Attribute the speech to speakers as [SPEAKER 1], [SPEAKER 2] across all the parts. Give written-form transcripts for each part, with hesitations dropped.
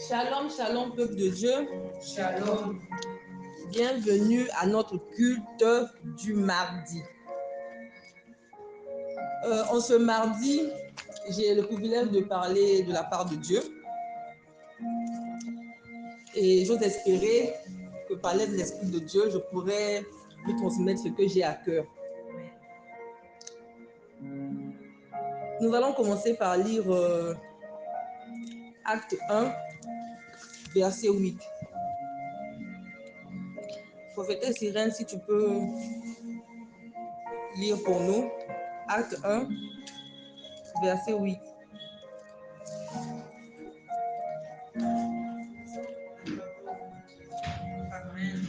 [SPEAKER 1] Shalom, shalom, peuple de Dieu.
[SPEAKER 2] Shalom.
[SPEAKER 1] Bienvenue à notre culte du mardi. En ce mardi, j'ai le privilège de parler de la part de Dieu. Et j'ose espérer que par l'aide de l'Esprit de Dieu, je pourrai lui transmettre ce que j'ai à cœur. Nous allons commencer par lire Acte 1, verset 8. Prophétesse Irène, si tu peux lire pour nous. Acte 1, verset 8.
[SPEAKER 2] Amen.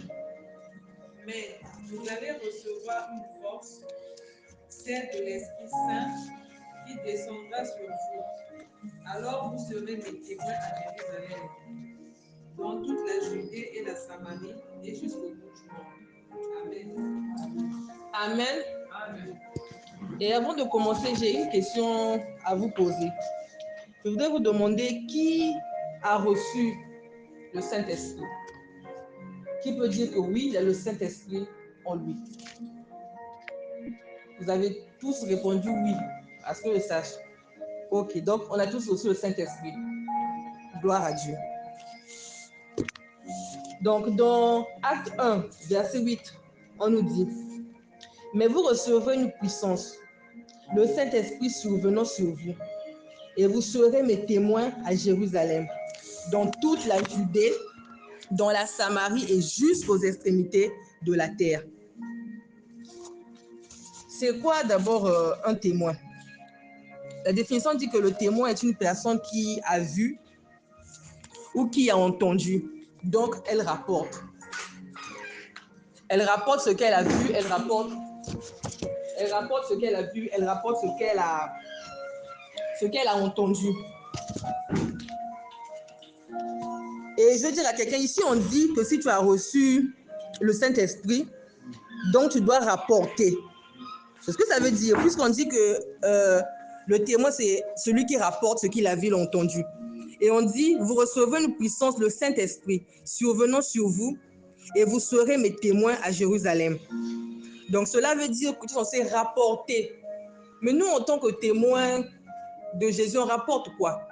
[SPEAKER 2] Mais vous allez recevoir une force, celle de l'Esprit Saint, qui descendra sur vous. Alors vous serez mes témoins à Jérusalem, dans toute la Judée et la Samarie, et jusqu'au bout du monde. Amen.
[SPEAKER 1] Amen.
[SPEAKER 2] Amen.
[SPEAKER 1] Et avant de commencer, j'ai une question à vous poser. Je voudrais vous demander qui a reçu le Saint-Esprit. Qui peut dire que oui, il a le Saint-Esprit en lui? Vous avez tous répondu oui, à ce que je sache. Ok, donc on a tous reçu le Saint-Esprit. Gloire à Dieu. Donc dans Acte 1, verset 8, on nous dit: mais vous recevrez une puissance, le Saint-Esprit survenant sur vous, et vous serez mes témoins à Jérusalem, dans toute la Judée, dans la Samarie et jusqu'aux extrémités de la terre. C'est quoi d'abord un témoin? La définition dit que le témoin est une personne qui a vu ou qui a entendu. Donc, elle rapporte. Elle rapporte ce qu'elle a vu, elle rapporte ce qu'elle a vu, elle rapporte ce qu'elle a entendu. Et je veux dire à quelqu'un, ici on dit que si tu as reçu le Saint-Esprit, donc tu dois rapporter. C'est ce que ça veut dire, puisqu'on dit que le témoin, c'est celui qui rapporte ce qu'il a vu, entendu. Et on dit, vous recevez une puissance, le Saint-Esprit, survenant sur vous, et vous serez mes témoins à Jérusalem. Donc cela veut dire que tu es censé rapporter. Mais nous, en tant que témoins de Jésus, on rapporte quoi?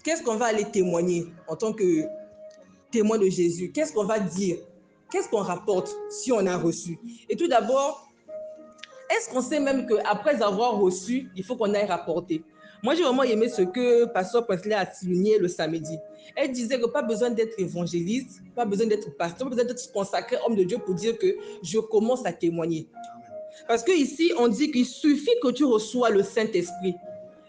[SPEAKER 1] Qu'est-ce qu'on va aller témoigner en tant que témoin de Jésus? Qu'est-ce qu'on va dire? Qu'est-ce qu'on rapporte si on a reçu? Et tout d'abord, est-ce qu'on sait même qu'après avoir reçu, il faut qu'on aille rapporter? Moi, j'ai vraiment aimé ce que Pasteur Presley a souligné le samedi. Elle disait que pas besoin d'être évangéliste, pas besoin d'être pasteur, pas besoin d'être consacré homme de Dieu pour dire que je commence à témoigner. Parce qu'ici, on dit qu'il suffit que tu reçois le Saint-Esprit.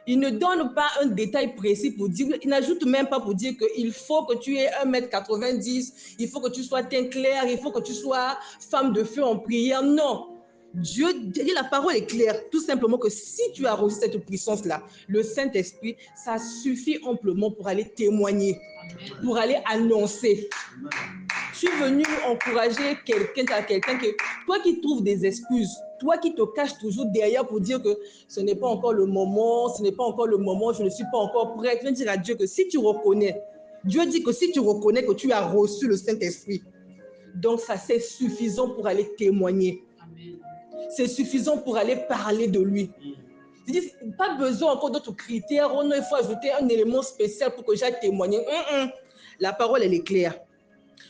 [SPEAKER 1] Il ne donne pas un détail précis pour dire, il n'ajoute même pas pour dire qu'il faut que tu aies 1,90 m, il faut que tu sois teint clair, il faut que tu sois femme de feu en prière. Non. Dieu dit, la parole est claire, tout simplement que si tu as reçu cette puissance-là, le Saint-Esprit, ça suffit amplement pour aller témoigner, pour aller annoncer. Je suis venue encourager quelqu'un que toi qui trouves des excuses, toi qui te caches toujours derrière pour dire que ce n'est pas encore le moment, je ne suis pas encore prête. Je viens dire à Dieu que si tu reconnais, Dieu dit que si tu reconnais que tu as reçu le Saint-Esprit, donc ça c'est suffisant pour aller témoigner. Amen. C'est suffisant pour aller parler de lui. C'est-à-dire, pas besoin encore d'autres critères. Oh non, il faut ajouter un élément spécial pour que j'aille témoigner. La parole, elle est claire.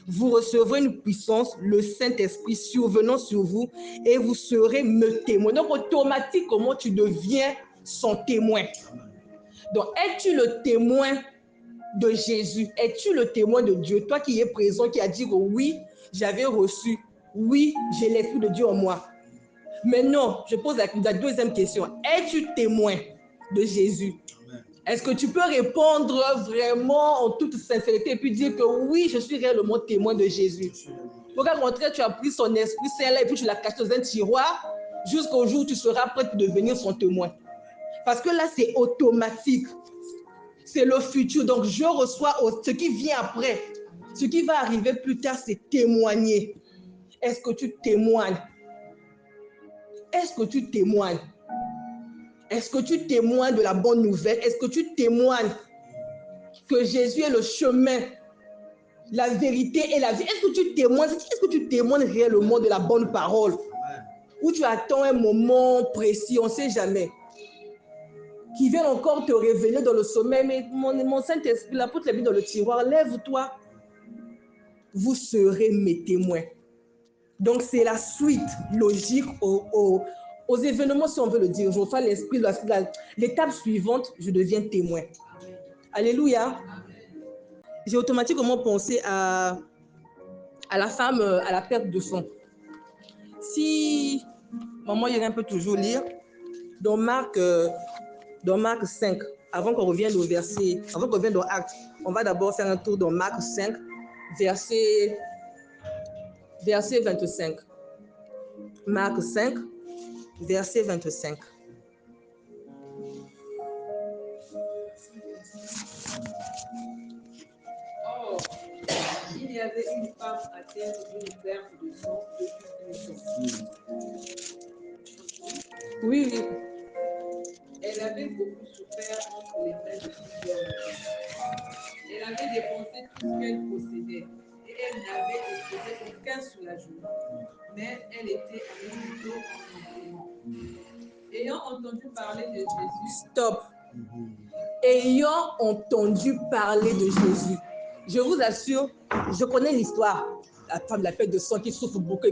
[SPEAKER 1] Vous recevrez une puissance, le Saint-Esprit survenant sur vous, et vous serez me témoin. Donc, automatiquement, tu deviens son témoin. Donc, es-tu le témoin de Jésus? Es-tu le témoin de Dieu? Toi qui es présent, qui a dit que oui, j'avais reçu, oui, j'ai l'Esprit de Dieu en moi. Mais non, je pose la deuxième question. Es-tu témoin de Jésus? Est-ce que tu peux répondre vraiment en toute sincérité et puis dire que oui, je suis réellement témoin de Jésus? Au contraire, tu as pris son Esprit Saint là et puis tu l'as caché dans un tiroir jusqu'au jour où tu seras prêt pour devenir son témoin. Parce que là, c'est automatique. C'est le futur. Donc, je reçois ce qui vient après. Ce qui va arriver plus tard, c'est témoigner. Est-ce que tu témoignes? Est-ce que tu témoignes? Est-ce que tu témoignes de la bonne nouvelle? Est-ce que tu témoignes que Jésus est le chemin, la vérité et la vie. Est-ce que tu témoignes réellement de la bonne parole? Ou tu attends un moment précis, on ne sait jamais, qui vient encore te révéler dans le sommeil, mais mon Saint-Esprit, l'apôtre l'a mis dans le tiroir, lève-toi, vous serez mes témoins. Donc c'est la suite logique aux événements, si on veut le dire. Je reçois l'esprit, l'étape suivante, je deviens témoin. Alléluia. J'ai automatiquement pensé à la femme à la perte de sang. Si maman irait un peu toujours lire, dans Marc 5, avant qu'on revienne au verset, avant qu'on revienne dans Actes, on va d'abord faire un tour dans Marc 5, verset 25. Marc 5, verset 25.
[SPEAKER 2] Or, il y avait une femme atteinte d'une perte de sang depuis 12 ans.
[SPEAKER 1] Oui, oui.
[SPEAKER 2] Elle avait beaucoup souffert entre les mains de plusieurs médecins. Elle avait dépensé tout ce qu'elle possédait et elle n'avait éprouvé aucun soulagement. Mais elle était à l'hôpital en enfermement. Ayant entendu parler de Jésus.
[SPEAKER 1] Stop. Ayant entendu parler de Jésus. Je vous assure, je connais l'histoire. La femme de la perte de sang qui souffre beaucoup,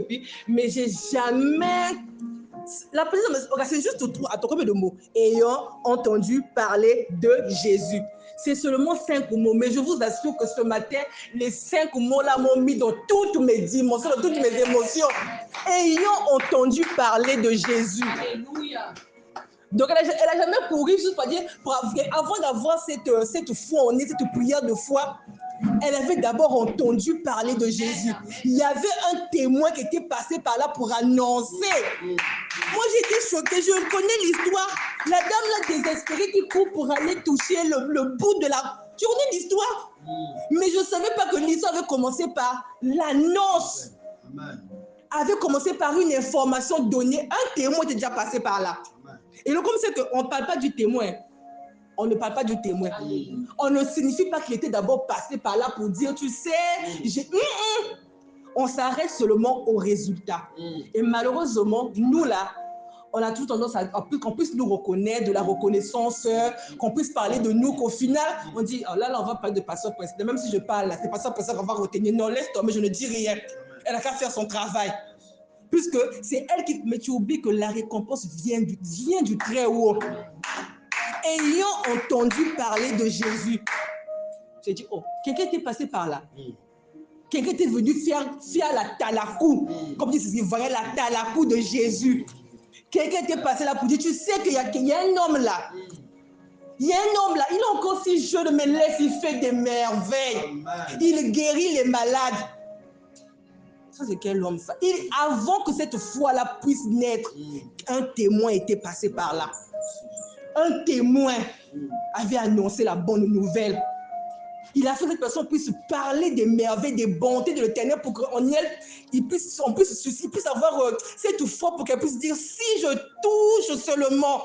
[SPEAKER 1] mais j'ai jamais. La personne, c'est juste à ton combien de mots. Ayant entendu parler de Jésus. C'est seulement 5 mots, mais je vous assure que ce matin, les 5 mots-là m'ont mis dans toutes mes dimensions, dans toutes mes émotions. Ayant entendu parler de Jésus.
[SPEAKER 2] Alléluia.
[SPEAKER 1] Donc, elle n'a jamais couru, juste pour dire, avant d'avoir cette foi en elle, cette prière de foi, elle avait d'abord entendu parler de Jésus. Il y avait un témoin qui était passé par là pour annoncer. Moi, j'étais choquée, je connais l'histoire. La dame là désespérée qui court pour aller toucher le bout de la... Tu connais l'histoire? Mais je ne savais pas que l'histoire avait commencé par l'annonce. Avait commencé par une information donnée. Un témoin était déjà passé par là. Et donc, comme c'est qu'on ne parle pas du témoin, on ne parle pas du témoin. On ne signifie pas qu'il était d'abord passé par là pour dire, tu sais, on s'arrête seulement au résultat. Et malheureusement, nous là, on a tout tendance à qu'on puisse nous reconnaître, de la reconnaissance, qu'on puisse parler de nous, qu'au final, on dit, oh là, on va parler de pasteur président. Même si je parle, c'est pasteur président qu'on va retenir. Non, laisse tomber, je ne dis rien. Elle n'a qu'à faire son travail. Puisque c'est elle qui... Mais tu oublies que la récompense vient du très haut. Ayant entendu parler de Jésus, j'ai dit, oh, quelqu'un était passé par là. Quelqu'un était venu faire la talakou. Comme dit, voyait la talakou de Jésus. Quelqu'un était passé là pour dire, tu sais qu'il y a un homme là. Il y a un homme là, il est encore si jeune, mais laisse, il fait des merveilles. Il guérit les malades. Ça, c'est quel homme ça? Avant que cette foi-là puisse naître, un témoin était passé par là. Un témoin avait annoncé la bonne nouvelle. Il a fait que cette personne puisse parler des merveilles, des bontés de l'Éternel pour qu'on puisse avoir cette foi pour qu'elle puisse dire, si je touche seulement.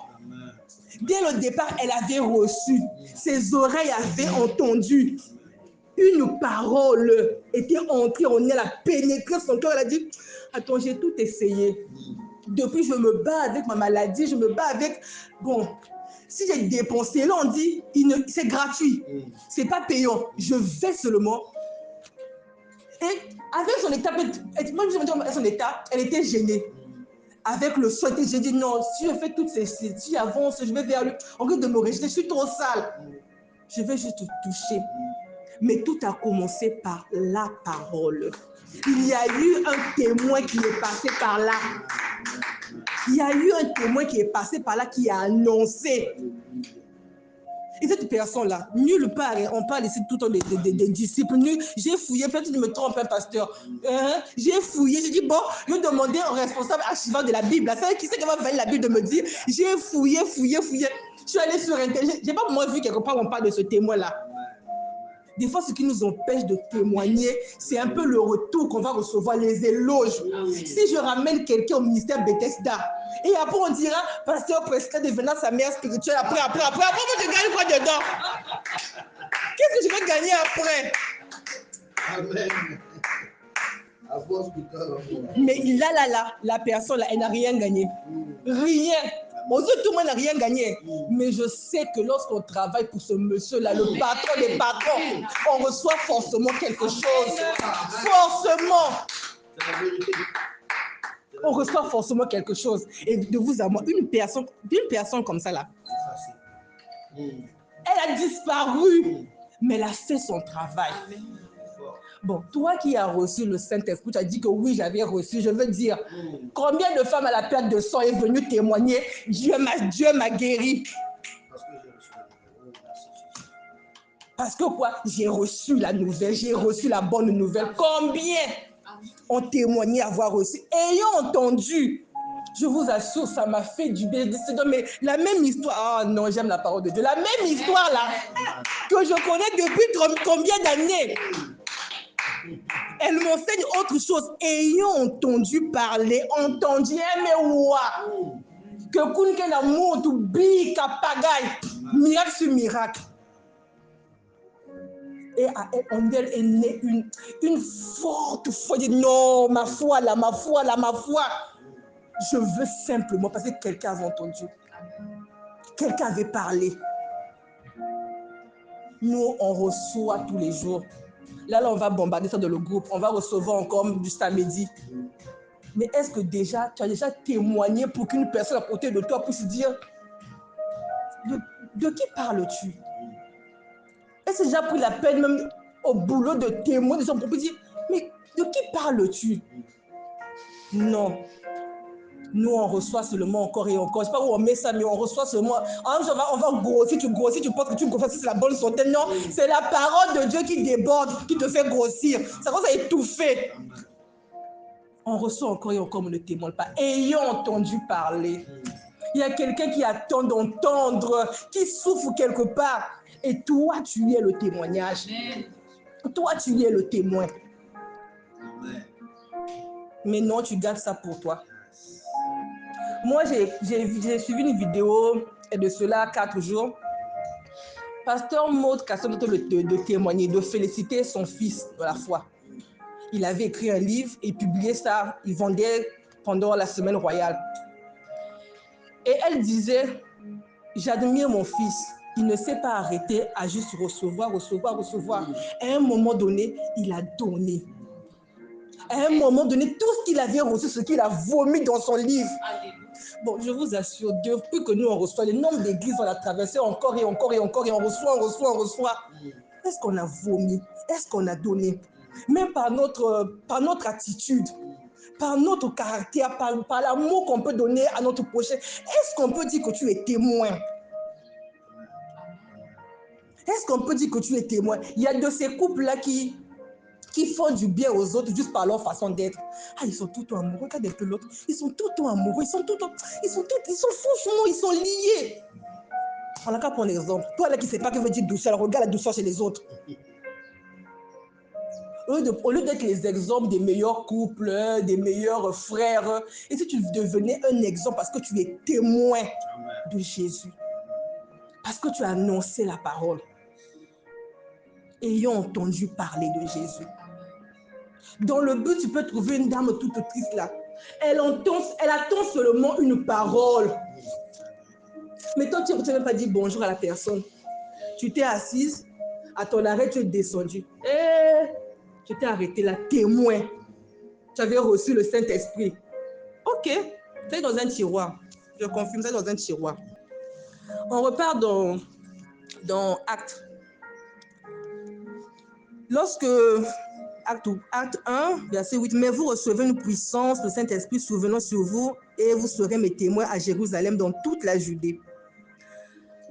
[SPEAKER 1] Dès le départ, elle avait reçu. Ses oreilles avaient entendu. Une parole était entrée en elle, a pénétré son cœur. Elle a dit, attends, j'ai tout essayé. Depuis, je me bats avec ma maladie, je me bats avec... Bon, si j'ai dépensé, là on dit, c'est gratuit, c'est pas payant. Je vais seulement. Et avec son état, elle était gênée. Avec le soin, j'ai dit non, si je fais toutes ces... Si j'avance, je vais vers lui. En lieu de me rejeter, je suis trop sale. Je vais juste toucher. Mais tout a commencé par la parole. Il y a eu un témoin qui est passé par là. Il y a eu un témoin qui est passé par là, qui a annoncé. Et cette personne-là, nulle part, on parle ici tout le temps des disciples. J'ai fouillé, peut-être que je me trompe, un pasteur. J'ai fouillé, j'ai dit, bon, je vais demander au responsable archivant de la Bible. C'est qui c'est qui va valider la Bible de me dire, j'ai fouillé. Je suis allé sur Internet. Je n'ai pas moi vu quelque part où on parle de ce témoin-là. Des fois, ce qui nous empêche de témoigner, c'est un peu le retour qu'on va recevoir, les éloges. Si je ramène quelqu'un au ministère Bethesda, et après on dira, pasteur Prescott devenant sa mère spirituelle, après, moi je gagne quoi dedans? Qu'est-ce que je gagné après.
[SPEAKER 3] Amen.
[SPEAKER 1] Mais là, la personne, là, elle n'a rien gagné. Rien. Aux autres, tout le monde n'a rien gagné. Mais je sais que lorsqu'on travaille pour ce monsieur-là, le patron des patrons, on reçoit forcément quelque chose. Forcément. On reçoit forcément quelque chose. Et de vous à moi, une personne comme ça, là, elle a disparu, mais elle a fait son travail. Bon, toi qui as reçu le Saint-Esprit, tu as dit que oui, j'avais reçu. Je veux dire, combien de femmes à la perte de sang est venue témoigner? Dieu m'a guéri. Parce que quoi? J'ai reçu la nouvelle, j'ai reçu la bonne nouvelle. Combien ont témoigné avoir reçu? Ayant entendu, je vous assure, ça m'a fait du bien. Mais la même histoire, ah non, j'aime la parole de Dieu. La même histoire là, que je connais depuis combien d'années. Elle m'enseigne autre chose. Ayant entendu parler, mais ouah, que Kunke na moto bi kapagaï, miracle sur miracle. Et à elle, en elle est née une forte foi. Je dis non, ma foi. Je veux simplement, parce que quelqu'un avait entendu. Quelqu'un avait parlé. Nous, on reçoit tous les jours. Là, on va bombarder ça dans le groupe. On va recevoir encore du samedi. Mais est-ce que déjà, tu as déjà témoigné pour qu'une personne à côté de toi puisse dire de qui parles-tu? Est-ce que tu as déjà pris la peine même au boulot de témoigner de son propre dire mais de qui parles-tu? Non. Nous, on reçoit seulement encore et encore. Je ne sais pas où on met ça, mais on reçoit seulement. On va grossir, tu penses que tu grossis, c'est la bonne santé. Non, c'est la parole de Dieu qui déborde, qui te fait grossir. Ça commence à étouffer. On reçoit encore et encore, mais on ne témoigne pas. Ayant entendu parler. Il y a quelqu'un qui attend d'entendre, qui souffre quelque part. Et toi, tu es le témoignage. Toi, tu es le témoin. Mais non, tu gardes ça pour toi. Moi, j'ai suivi une vidéo de cela 4 jours. Pasteur Maud Kasson de témoigner, de féliciter son fils de la foi. Il avait écrit un livre et publié ça. Il vendait pendant la semaine royale. Et elle disait, j'admire mon fils. Il ne s'est pas arrêté à juste recevoir. À un moment donné, il a donné. À un moment donné, tout ce qu'il avait reçu, ce qu'il a vomi dans son livre. Bon, je vous assure, depuis que nous on reçoit, le nombre d'églises on a traversé encore et on reçoit. Est-ce qu'on a vomi? Est-ce qu'on a donné? Même par notre attitude, par notre caractère, par l'amour qu'on peut donner à notre prochain, est-ce qu'on peut dire que tu es témoin? Est-ce qu'on peut dire que tu es témoin? Il y a de ces couples-là qui font du bien aux autres juste par leur façon d'être. Ah, ils sont tout le temps amoureux. Regarde un peu l'autre. Ils sont tout le temps amoureux. Ils sont franchement, ils sont liés. On a qu'à prendre l'exemple. Toi là qui ne sais pas que veut dire douceur, regarde la douceur chez les autres. Au lieu d'être les exemples des meilleurs couples, des meilleurs frères, et si tu devenais un exemple parce que tu es témoin de Jésus, parce que tu as annoncé la parole, ayant entendu parler de Jésus. Dans le but, tu peux trouver une dame toute triste là. Elle attend seulement une parole. Mais toi, tu n'as même pas dit bonjour à la personne. Tu t'es assise, à ton arrêt, tu es descendu. Tu t'es arrêté là, témoin. Tu avais reçu le Saint-Esprit. Ok, c'est dans un tiroir. Je confirme, c'est dans un tiroir. On repart dans Actes. Lorsque Acte 1, verset 8, mais vous recevez une puissance, le Saint-Esprit survenant sur vous, et vous serez mes témoins à Jérusalem, dans toute la Judée.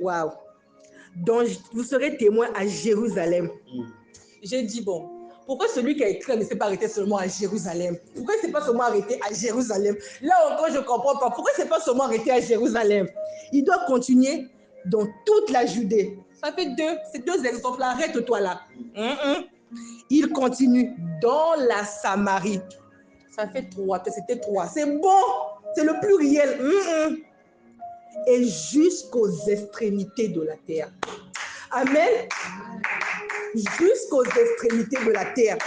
[SPEAKER 1] Waouh! Donc, vous serez témoins à Jérusalem. J'ai dit, bon, pourquoi celui qui a écrit ne s'est pas arrêté seulement à Jérusalem? Pourquoi il ne s'est pas seulement arrêté à Jérusalem? Là encore, je ne comprends pas. Pourquoi il ne s'est pas seulement arrêté à Jérusalem? Il doit continuer dans toute la Judée. Ça fait c'est deux exemples. Arrête-toi là. Il continue dans la Samarie. Ça fait 3, c'était 3. C'est bon, c'est le pluriel. Et jusqu'aux extrémités de la terre. Amen. jusqu'aux extrémités de la terre.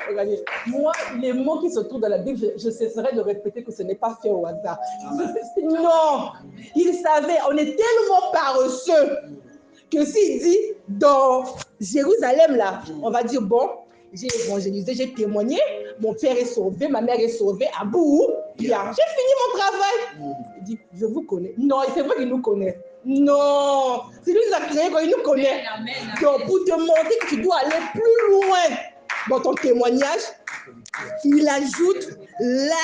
[SPEAKER 1] Regardez, moi, les mots qui se trouvent dans la Bible, je cesserai de répéter que ce n'est pas fait au hasard. Non, il savait, on est tellement paresseux que s'il dit dans Jérusalem, là, on va dire, bon, j'ai évangélisé, j'ai témoigné, mon père est sauvé, ma mère est sauvée, à bout, bien, j'ai fini mon travail. Il dit, je vous connais. Non, c'est vrai qu'il nous connaît. Non, c'est lui qui a créé quand il nous connaît. Donc, pour te montrer que tu dois aller plus loin dans ton témoignage, il ajoute la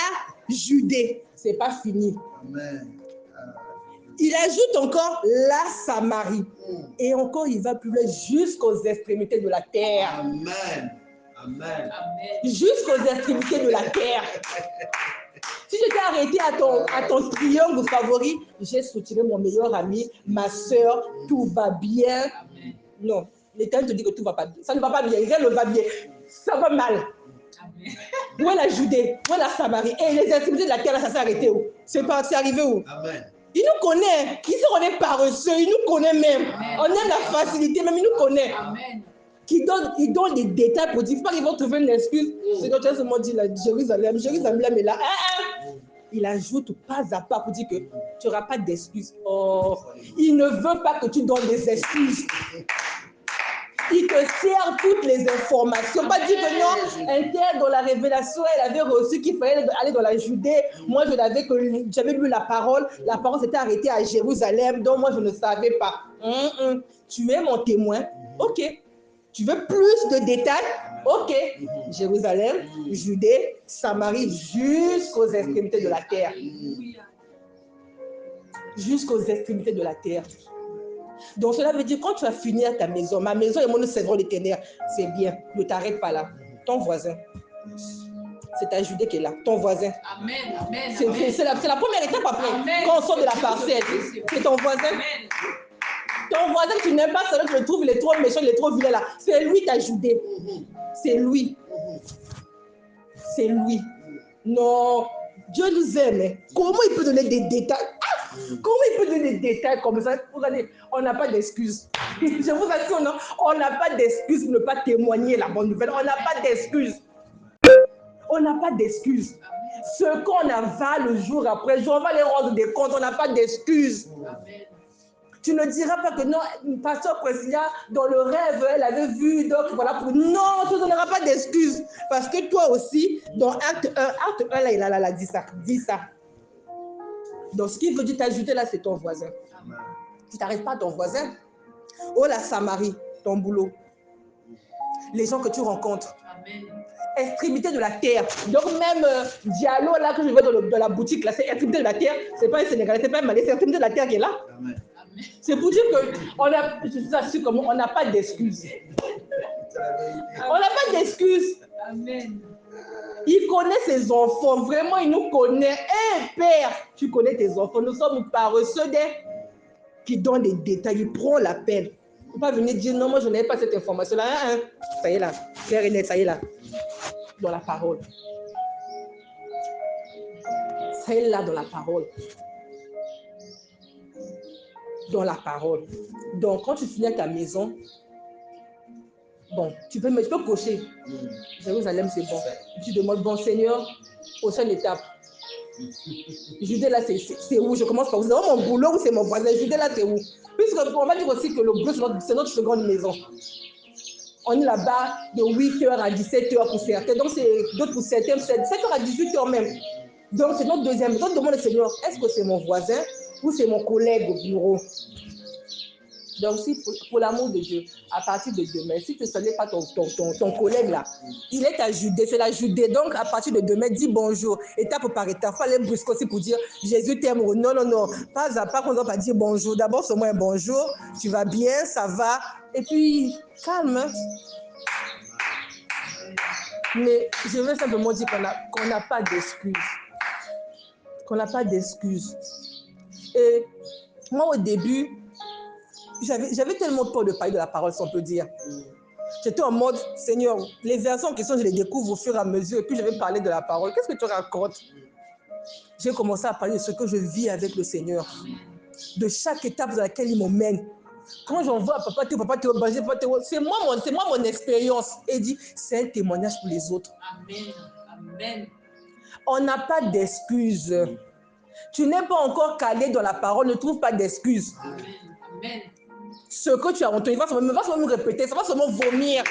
[SPEAKER 1] Judée. C'est pas fini.
[SPEAKER 3] Amen.
[SPEAKER 1] Il ajoute encore la Samarie. Et encore, il va plus loin jusqu'aux extrémités de la terre.
[SPEAKER 3] Amen. Amen.
[SPEAKER 1] Jusqu'aux extrémités de la terre. Si j'étais arrêté à ton triangle favori, j'ai soutenu mon meilleur ami, ma soeur, tout va bien. Non, l'Éternel te dit que tout va pas bien. Ça ne va pas bien, rien ne va bien. Ça va mal. Où est la Judée? Où est la Samarie? Et les extrémités de la terre, là, ça s'est arrêté où? C'est arrivé où?
[SPEAKER 3] Amen.
[SPEAKER 1] Il nous connaît. Ici, on est paresseux. Il nous connaît même.
[SPEAKER 2] Amen.
[SPEAKER 1] On aime la facilité, même il nous connaît.
[SPEAKER 2] Amen.
[SPEAKER 1] Il donne des détails pour dire, pas qu'ils vont trouver une excuse. C'est quand tu as seulement dit là, Jérusalem est là. Il ajoute pas à pas pour dire que tu n'auras pas d'excuses. Oh, il ne veut pas que tu donnes des excuses. Il te sert toutes les informations. Pas dire que non, un tel dans la révélation, elle avait reçu qu'il fallait aller dans la Judée. Moi, j'avais lu la parole. La parole s'était arrêtée à Jérusalem, donc moi, je ne savais pas. Tu es mon témoin. Ok. Tu veux plus de détails? Ok. Jérusalem, Judée, Samarie, jusqu'aux extrémités de la terre. Jusqu'aux extrémités de la terre. Donc cela veut dire quand tu vas finir ta maison, ma maison est mon Seigneur l'Éternel, c'est bien, ne t'arrête pas là. Ton voisin, c'est ta Judée qui est là, ton voisin.
[SPEAKER 2] Amen. Amen.
[SPEAKER 1] C'est la première étape après.
[SPEAKER 2] Amen.
[SPEAKER 1] Quand on sort de la parcelle, c'est ton voisin.
[SPEAKER 2] Amen.
[SPEAKER 1] Ton voisin, tu n'aimes pas celui que tu trouves, il est trop méchant, il est trop vilain là. C'est lui ta Judée. C'est lui. C'est lui. Non, Dieu nous aime. Hein. Comment il peut donner des détails? Comment il peut donner des détails comme ça? Regardez, on n'a pas d'excuses. Je vous assure, non, on n'a pas d'excuses pour ne pas témoigner la bonne nouvelle. On n'a pas d'excuses. On n'a pas d'excuses. Ce qu'on avale le jour après jour, on va les rendre des comptes. On n'a pas d'excuses. Tu ne diras pas que non, pasteur Priscilla, dans le rêve, elle avait vu, donc voilà. Non, tu ne donneras pas d'excuses. Parce que toi aussi, dans acte 1 là, il a dit ça. Dis ça. Donc, ce qu'il veut dire t'ajouter là, c'est ton voisin. Tu t'arrêtes pas à ton voisin. Oh, la Samarie, ton boulot. Les gens que tu rencontres.
[SPEAKER 2] Amen.
[SPEAKER 1] Extrémité de la terre. Donc, même Diallo, là, que je vois dans la boutique, là, c'est extrémité de la terre. C'est pas un Sénégalais, c'est pas un Malais, c'est extrémité de la terre qui est là.
[SPEAKER 3] Amen.
[SPEAKER 1] C'est pour dire je vous assure comment on n'a pas d'excuses. On n'a pas d'excuses.
[SPEAKER 2] Amen.
[SPEAKER 1] Il connaît ses enfants, vraiment, il nous connaît. Hé, Père, tu connais tes enfants. Nous sommes paresseux qui donnent des détails, il prend la peine. Il ne faut pas venir dire non, moi je n'avais pas cette information-là. Ça y est là, clair et net, ça y est là. Dans la parole. Ça y est là dans la parole. Dans la parole. Donc, quand tu finis à ta maison, bon, tu peux cocher. Jérusalem, c'est bon. Tu demandes, bon Seigneur, prochaine étape. Judée, là, c'est où? Je commence par vous. C'est mon boulot ou c'est mon voisin? Judée, là, c'est où? Puisqu'on va dire aussi que le bleu, c'est notre seconde maison. On est là-bas de 8h à 17h pour certains. Donc, c'est d'autres pour certains, c'est 7h à 18h même. Donc, c'est notre deuxième maison. Donc, demande au Seigneur, est-ce que c'est mon voisin ou c'est mon collègue au bureau? Donc, si pour l'amour de Dieu, à partir de demain, si tu ne connais pas ton collègue là, il est à Judée, c'est la Judée. Donc, à partir de demain, dis bonjour, étape par étape. Il faut aller brusquer aussi pour dire Jésus t'aime. Non, non, non. Pas à pas qu'on ne doit pas dire bonjour. D'abord, c'est moi un bonjour. Tu vas bien, ça va. Et puis, calme. Hein? Mais je veux simplement dire qu'on n'a pas d'excuses. Qu'on n'a pas d'excuses. Et moi, au début, j'avais tellement peur de parler de la parole, si on peut dire. J'étais en mode, Seigneur, les versets en question, je les découvre au fur et à mesure, et puis je vais parler de la parole. Qu'est-ce que tu racontes? J'ai commencé à parler de ce que je vis avec le Seigneur, de chaque étape dans laquelle il m'emmène. Quand j'en vois papa Théo, c'est moi mon expérience. Et dit, c'est un témoignage pour les autres.
[SPEAKER 2] Amen. Amen.
[SPEAKER 1] On n'a pas d'excuses. Tu n'es pas encore calé dans la parole, ne trouve pas d'excuses.
[SPEAKER 2] Amen. Amen.
[SPEAKER 1] Ce que tu as entendu, va seulement répéter, ça va seulement vomir.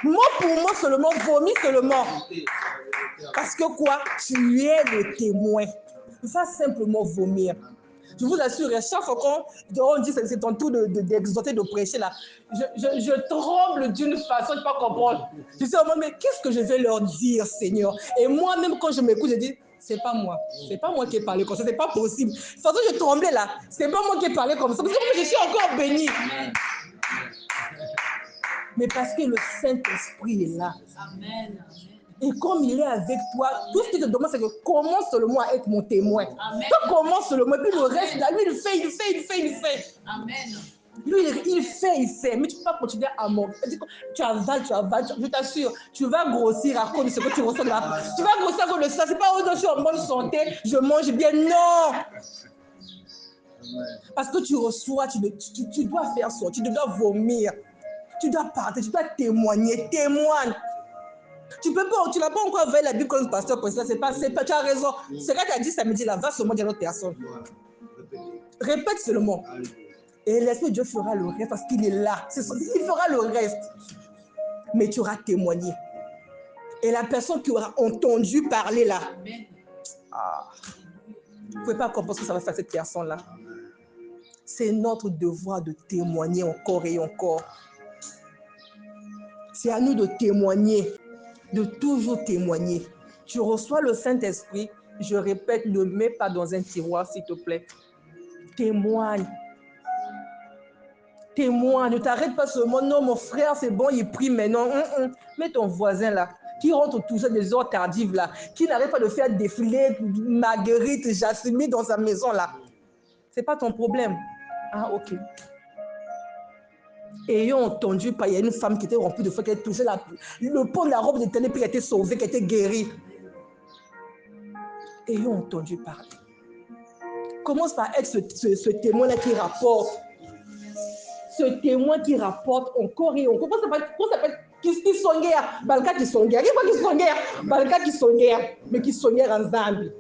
[SPEAKER 1] Mot pour mot seulement, vomir seulement. Parce que quoi? Tu es le témoin. Va simplement vomir. Je vous assure, chaque fois qu'on dit c'est ton tour d'exhorter, de prêcher là, je tremble d'une façon, je ne peux pas comprendre. Je sais, mais qu'est-ce que je vais leur dire, Seigneur? Et moi-même, quand je m'écoute, je dis, c'est pas moi qui ai parlé comme ça, c'est pas possible. De toute façon, je tremblais là, c'est pas moi qui ai parlé comme ça, parce que je suis encore bénie. Mais parce que le Saint-Esprit est là.
[SPEAKER 2] Amen.
[SPEAKER 1] Et comme il est avec toi, tout ce qu'il te demande, c'est que commence seulement à être mon témoin.
[SPEAKER 2] Amen.
[SPEAKER 1] Toi, commence seulement, puis le reste, là, lui, il fait.
[SPEAKER 2] Amen.
[SPEAKER 1] Lui, il fait. Mais tu ne peux pas continuer à mentir. Tu avales. Je t'assure, tu vas grossir à cause de ce que tu ressens là. Tu vas grossir à cause de ça. C'est pas je suis en bonne santé, je mange bien. Non! Parce que tu reçois, tu dois faire sortir, tu dois vomir. Tu dois partir, tu dois témoigner. Témoigne. Tu n'as pas encore envoyé la Bible comme pasteur pour ça. C'est pas, tu as raison. C'est vrai que tu as dit samedi là, va seulement dire à l'autre personne. Répète seulement. Et l'Esprit de Dieu fera le reste parce qu'il est là. Il fera le reste. Mais tu auras témoigné. Et la personne qui aura entendu parler là, vous ne pouvez pas comprendre ce que ça va faire cette personne-là. C'est notre devoir de témoigner encore et encore. C'est à nous de témoigner, de toujours témoigner. Tu reçois le Saint-Esprit, je répète, ne mets pas dans un tiroir, s'il te plaît. Témoigne. Témoigne, ne t'arrête pas seulement, non, mon frère, c'est bon, il prie, mais non. Mets ton voisin là, qui rentre toujours des heures tardives là, qui n'arrête pas de faire défiler Marguerite, Jasmine dans sa maison là. C'est pas ton problème. Ah, ok. Ayant entendu, il y a une femme qui était remplie de feu, qui a touché le pont de la robe de Téné, puis qui a été sauvée, qui a été guérie. Ayant entendu parler. Commence par être ce témoin-là qui rapporte. Ce témoin qui rapporte encore et encore. Comment ça s'appelle? Qui songea, balka qui songea. Qui quoi qui songea? Balka qui songea. Mais qui songea en Zambie.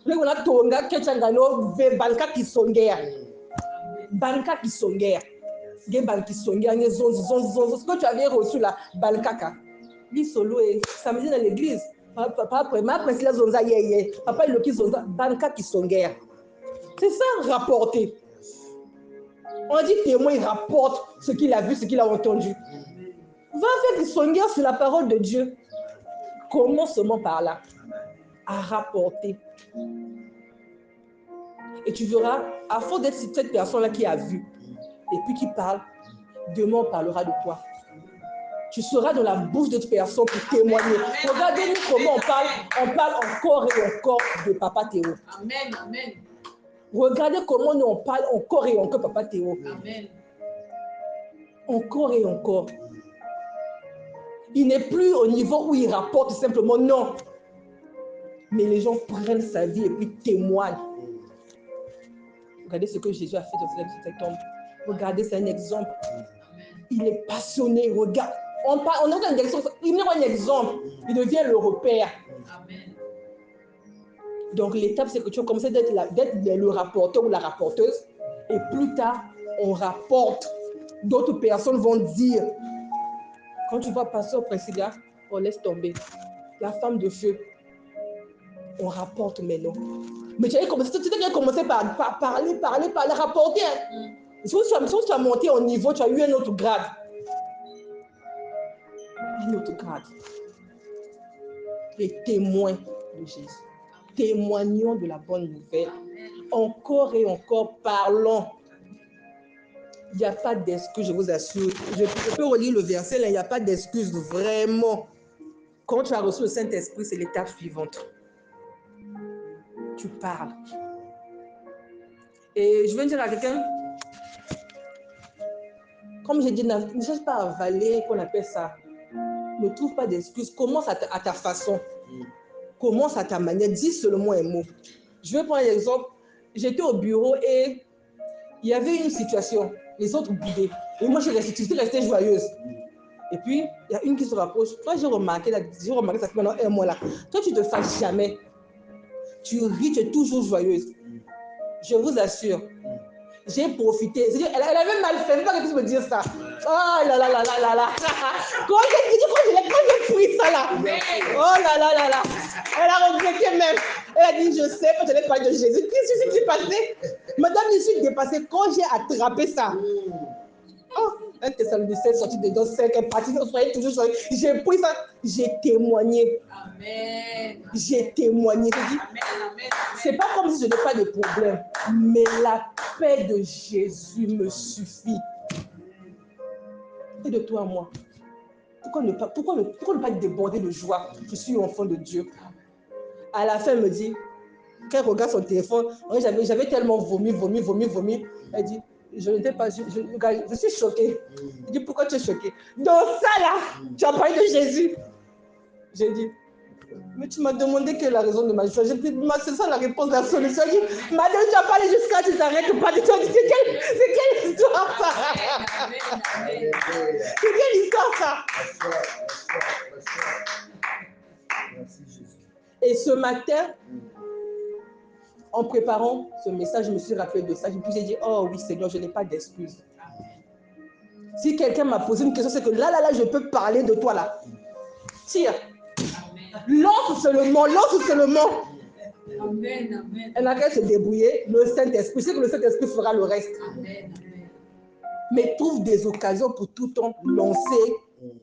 [SPEAKER 1] Là, on a tonga, ketchangano, balka qui songea. Balka qui songea. Ce que tu avais reçu là, balkaka. Lui solo et samedi dans l'église. Papa après, ma après la zonza yeye. Papa il le qui zonza, balka qui songea. C'est ça rapporter. On dit témoin, il rapporte ce qu'il a vu, ce qu'il a entendu. Va faire du songea sur la parole de Dieu. Commence seulement par là, à rapporter. Et tu verras, à force d'être cette personne-là qui a vu, et puis qui parle, demain on parlera de toi. Tu seras dans la bouche d'autres personnes pour témoigner. Regardez-nous comment on parle encore et encore de Papa Théo.
[SPEAKER 2] Amen, amen.
[SPEAKER 1] Regardez comment nous on parle encore et encore Papa Théo.
[SPEAKER 2] Amen.
[SPEAKER 1] Encore et encore. Il n'est plus au niveau où il rapporte simplement, non. Mais les gens prennent sa vie et puis témoignent. Regardez ce que Jésus a fait dans cet homme. Regardez, c'est un exemple. Il est passionné. Regarde. On a un exemple. Il n'est pas un exemple. Il devient le repère.
[SPEAKER 2] Amen.
[SPEAKER 1] Donc, l'étape, c'est que tu vas commencer d'être le rapporteur ou la rapporteuse. Et plus tard, on rapporte. D'autres personnes vont dire, quand tu vas passer au Priscilla, on laisse tomber. La femme de feu, on rapporte maintenant. Mais tu as commencé par parler, rapporter. Si tu as monté au niveau, tu as eu un autre grade. Un autre grade. Les témoins de Jésus. Témoignons de la bonne nouvelle. Encore et encore, parlons. Il n'y a pas d'excuse, je vous assure. Je peux relire le verset, là, il n'y a pas d'excuse, vraiment. Quand tu as reçu le Saint-Esprit, c'est l'étape suivante. Tu parles. Et je veux dire à quelqu'un, comme j'ai dit, ne cherche pas à avaler, qu'on appelle ça. Ne trouve pas d'excuses. Commence à ta façon. Commence à ta manière. Dis seulement un mot. Je vais prendre un exemple. J'étais au bureau et il y avait une situation. Les autres boudés. Et moi, je suis restée joyeuse. Et puis, il y a une qui se rapproche. Toi, j'ai remarqué ça fait maintenant 1 mois là. Toi, tu ne te fâches jamais. Tu ris, tu es toujours joyeuse. Je vous assure. J'ai profité. Elle avait mal fait. Elle ne pas me dire ça. Oh là là là là là là. Quand j'ai pris ça là. Oh là là là là. Elle a regretté même. Elle a dit, je sais, quand je n'ai pas de Jésus. Qu'est-ce qui s'est passé? Madame, je suis dépassée. Quand j'ai attrapé ça. Oh, 1 Thessaloniciens sorti de dans 5, elle est partie. Soyez toujours joyeux. J'ai pris ça. J'ai témoigné.
[SPEAKER 2] Amen.
[SPEAKER 1] J'ai témoigné. J'ai dit, c'est pas comme si je n'ai pas de problème, mais la paix de Jésus me suffit. Et de toi à moi. Pourquoi ne pas déborder de joie? Je suis enfant de Dieu. À la fin, elle me dit, quand elle regarde son téléphone, j'avais tellement vomi. Elle dit, je n'étais pas, je suis choquée. Je dis, pourquoi tu es choquée? Dans ça là, tu as parlé de Jésus. J'ai dit, mais tu m'as demandé quelle est la raison de ma joie. J'ai dit, c'est ça la réponse, la solution. J'ai dit, madame, tu as parlé jusqu'à tu t'arrêtes pas de toi. C'est quelle histoire ça? C'est quelle histoire ça? Et ce matin, en préparant ce message, je me suis rappelé de ça. J'ai dit, oh oui Seigneur, je n'ai pas d'excuses. Si quelqu'un m'a posé une question, c'est que là, je peux parler de toi là. Tire. Lance seulement.
[SPEAKER 2] Amen.
[SPEAKER 1] Elle n'a qu'à se débrouiller. Le Saint-Esprit, c'est que le Saint-Esprit fera le reste.
[SPEAKER 2] Amen.
[SPEAKER 1] Mais trouve des occasions pour tout le temps lancer